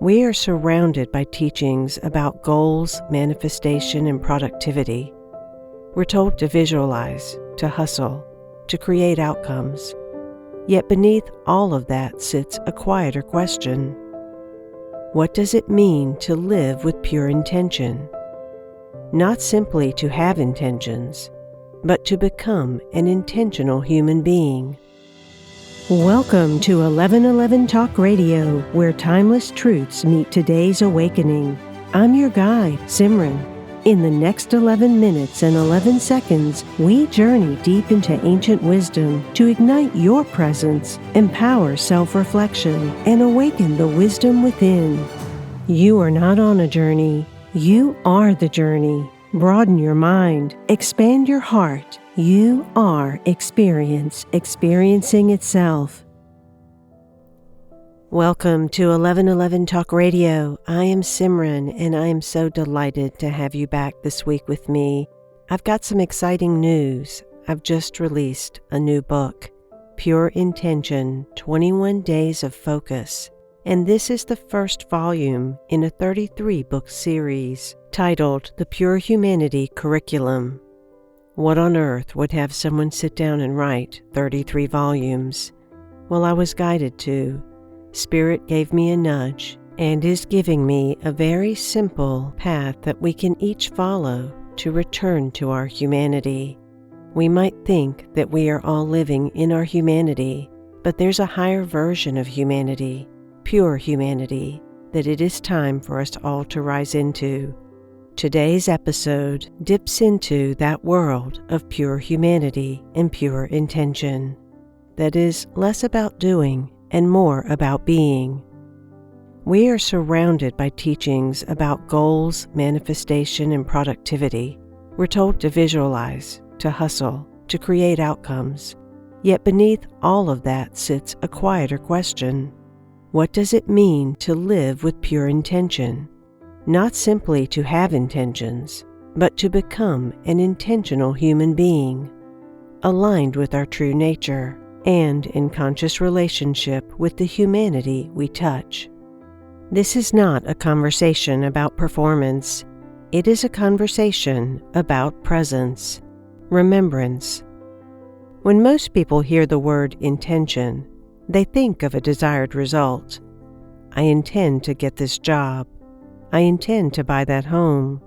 We are surrounded by teachings about goals, manifestation, and productivity. We're told to visualize, to hustle, to create outcomes. Yet beneath all of that sits a quieter question. What does it mean to live with pure intention? Not simply to have intentions, but to become an intentional human being. Welcome to 1111 Talk Radio, where timeless truths meet today's awakening. I'm your guide, SIMRAN. In the next 11 minutes and 11 seconds, we journey deep into ancient wisdom to ignite your presence, empower self-reflection, and awaken the wisdom within. You are not on a journey. You are the journey. Broaden your mind. Expand your heart. You are experience, experiencing itself. Welcome to 1111 Talk Radio. I am SIMRAN, and I am so delighted to have you back this week with me. I've got some exciting news. I've just released a new book, Pure Intention, 21 Days of Focus. And this is the first volume in a 33-book series titled The Pure Humanity Curriculum. What on earth would have someone sit down and write 33 volumes? Well, I was guided to. Spirit gave me a nudge and is giving me a very simple path that we can each follow to return to our humanity. We might think that we are all living in our humanity, but there's a higher version of humanity, pure humanity, that it is time for us all to rise into. Today's episode dips into that world of pure humanity and pure intention. That is less about doing and more about being. We are surrounded by teachings about goals, manifestation, and productivity. We're told to visualize, to hustle, to create outcomes. Yet beneath all of that sits a quieter question. What does it mean to live with pure intention? Not simply to have intentions, but to become an intentional human being, aligned with our true nature and in conscious relationship with the humanity we touch. This is not a conversation about performance. It is a conversation about presence, remembrance. When most people hear the word intention, they think of a desired result. I intend to get this job. I intend to buy that home.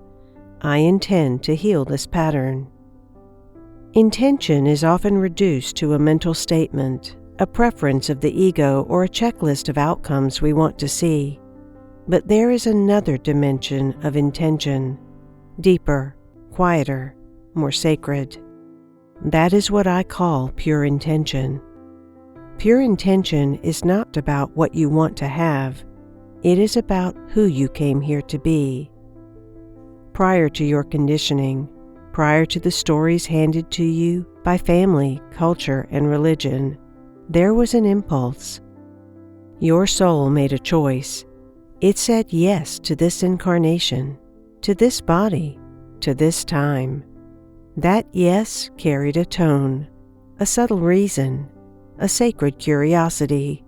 I intend to heal this pattern. Intention is often reduced to a mental statement, a preference of the ego, or a checklist of outcomes we want to see. But there is another dimension of intention, deeper, quieter, more sacred. That is what I call pure intention. Pure intention is not about what you want to have. It is about who you came here to be. Prior to your conditioning, prior to the stories handed to you by family, culture, and religion, there was an impulse. Your soul made a choice. It said yes to this incarnation, to this body, to this time. That yes carried a tone, a subtle reason, a sacred curiosity,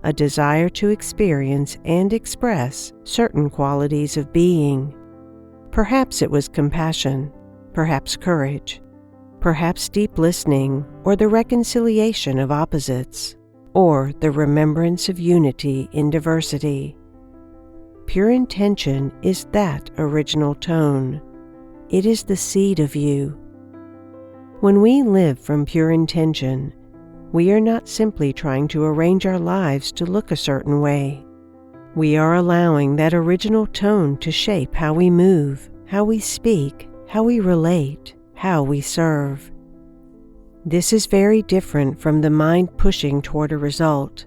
a desire to experience and express certain qualities of being. Perhaps it was compassion, perhaps courage, perhaps deep listening, or the reconciliation of opposites, or the remembrance of unity in diversity. Pure intention is that original tone. It is the seed of you. When we live from pure intention, we are not simply trying to arrange our lives to look a certain way. We are allowing that original tone to shape how we move, how we speak, how we relate, how we serve. This is very different from the mind pushing toward a result.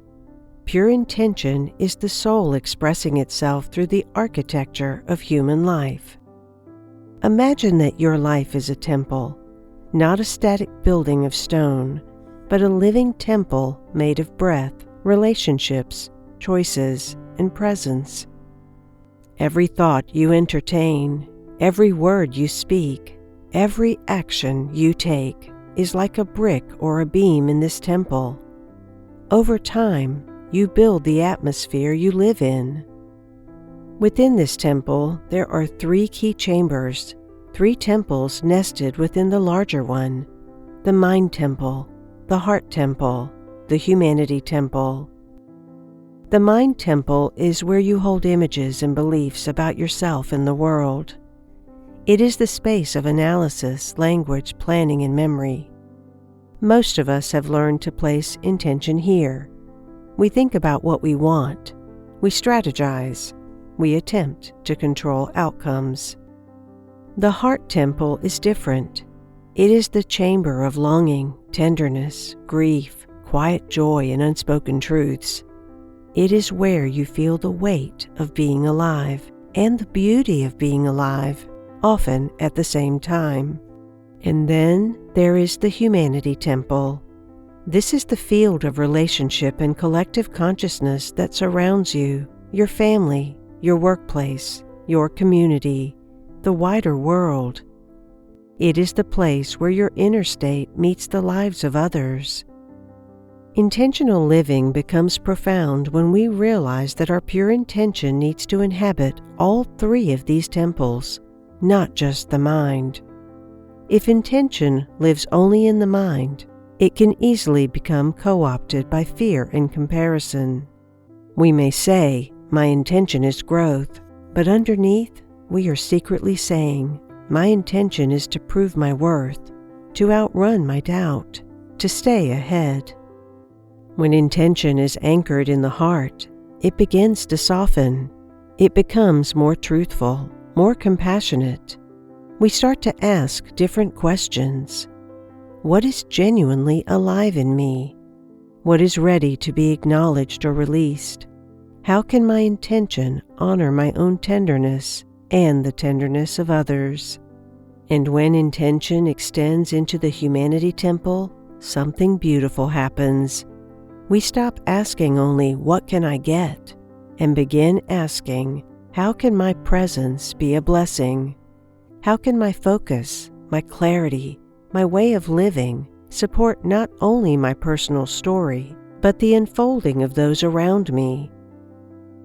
Pure intention is the soul expressing itself through the architecture of human life. Imagine that your life is a temple, not a static building of stone, but a living temple made of breath, relationships, choices, and presence. Every thought you entertain, every word you speak, every action you take is like a brick or a beam in this temple. Over time, you build the atmosphere you live in. Within this temple, there are 3 key chambers, 3 temples nested within the larger one: the mind temple, the heart temple, the humanity temple. The mind temple is where you hold images and beliefs about yourself and the world. It is the space of analysis, language, planning, and memory. Most of us have learned to place intention here. We think about what we want. We strategize. We attempt to control outcomes. The heart temple is different. It is the chamber of longing, tenderness, grief, quiet joy, and unspoken truths. It is where you feel the weight of being alive and the beauty of being alive, often at the same time. And then there is the humanity temple. This is the field of relationship and collective consciousness that surrounds you, your family, your workplace, your community, the wider world. It is the place where your inner state meets the lives of others. Intentional living becomes profound when we realize that our pure intention needs to inhabit all 3 of these temples, not just the mind. If intention lives only in the mind, it can easily become co-opted by fear and comparison. We may say, "My intention is growth," but underneath, we are secretly saying, "My intention is to prove my worth, to outrun my doubt, to stay ahead." When intention is anchored in the heart, it begins to soften. It becomes more truthful, more compassionate. We start to ask different questions. What is genuinely alive in me? What is ready to be acknowledged or released? How can my intention honor my own tenderness and the tenderness of others? And when intention extends into the humanity temple, something beautiful happens. We stop asking only, "What can I get?" and begin asking, "How can my presence be a blessing? How can my focus, my clarity, my way of living support not only my personal story, but the unfolding of those around me?"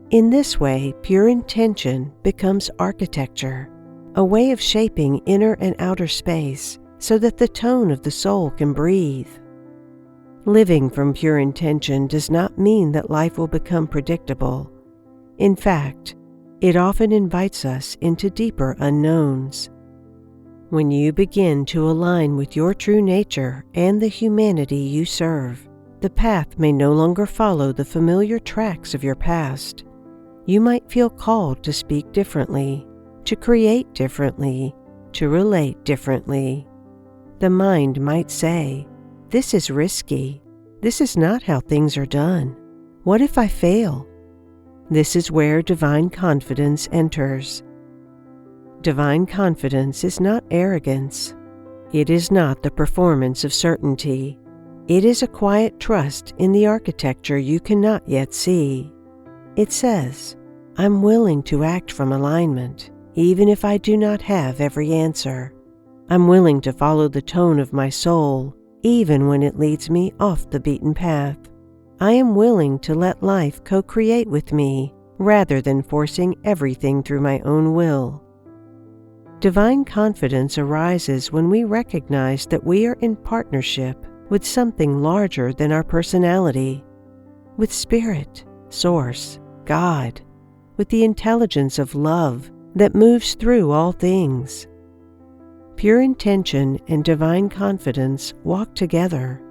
In this way, pure intention becomes architecture, a way of shaping inner and outer space so that the tone of the soul can breathe. Living from pure intention does not mean that life will become predictable. In fact, it often invites us into deeper unknowns. When you begin to align with your true nature and the humanity you serve, the path may no longer follow the familiar tracks of your past. You might feel called to speak differently, to create differently, to relate differently. The mind might say, "This is risky. This is not how things are done. What if I fail?" This is where divine confidence enters. Divine confidence is not arrogance. It is not the performance of certainty. It is a quiet trust in the architecture you cannot yet see. It says, "I'm willing to act from alignment, even if I do not have every answer. I'm willing to follow the tone of my soul, even when it leads me off the beaten path. I am willing to let life co-create with me, rather than forcing everything through my own will." Divine confidence arises when we recognize that we are in partnership with something larger than our personality, with Spirit, Source, God, with the intelligence of love that moves through all things. Pure intention and divine confidence walk together.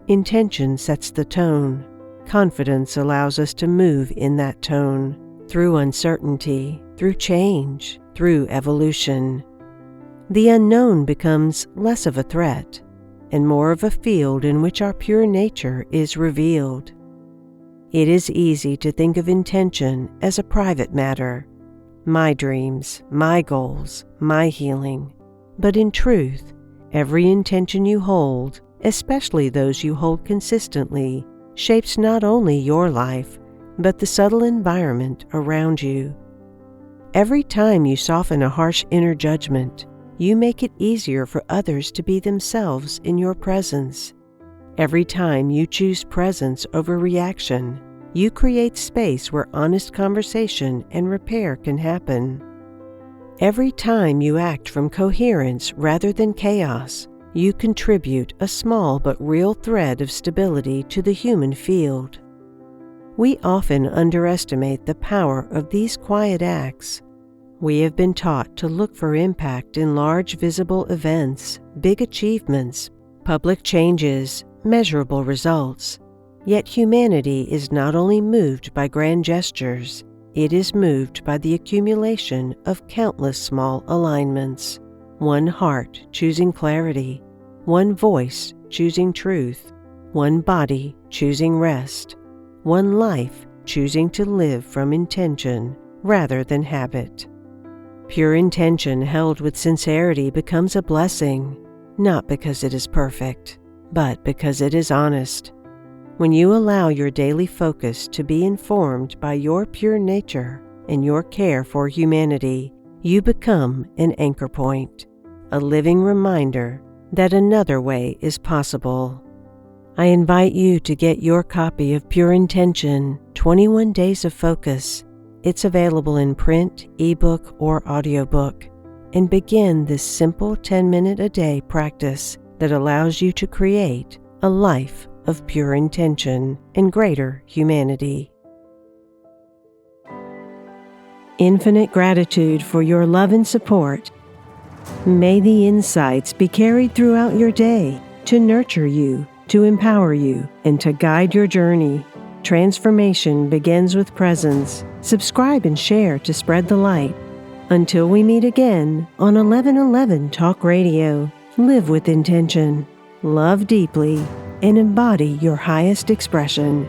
Intention sets the tone. Confidence allows us to move in that tone, through uncertainty, through change, through evolution. The unknown becomes less of a threat and more of a field in which our pure nature is revealed. It is easy to think of intention as a private matter, my dreams, my goals, my healing. But in truth, every intention you hold, especially those you hold consistently, shapes not only your life, but the subtle environment around you. Every time you soften a harsh inner judgment, you make it easier for others to be themselves in your presence. Every time you choose presence over reaction, you create space where honest conversation and repair can happen. Every time you act from coherence rather than chaos, you contribute a small but real thread of stability to the human field. We often underestimate the power of these quiet acts. We have been taught to look for impact in large visible events, big achievements, public changes, measurable results. Yet humanity is not only moved by grand gestures, it is moved by the accumulation of countless small alignments. One heart choosing clarity, one voice choosing truth, one body choosing rest, one life choosing to live from intention rather than habit. Pure intention held with sincerity becomes a blessing, not because it is perfect, but because it is honest. When you allow your daily focus to be informed by your pure nature and your care for humanity, you become an anchor point, a living reminder that another way is possible. I invite you to get your copy of Pure Intention, 21 Days of Focus. It's available in print, ebook, or audiobook, and begin this simple 10-minute-a-day practice that allows you to create a life of pure intention and greater humanity. Infinite gratitude for your love and support. May the insights be carried throughout your day to nurture you, to empower you, and to guide your journey. Transformation begins with presence. Subscribe and share to spread the light. Until we meet again on 1111 Talk Radio, live with intention, love deeply, and embody your highest expression.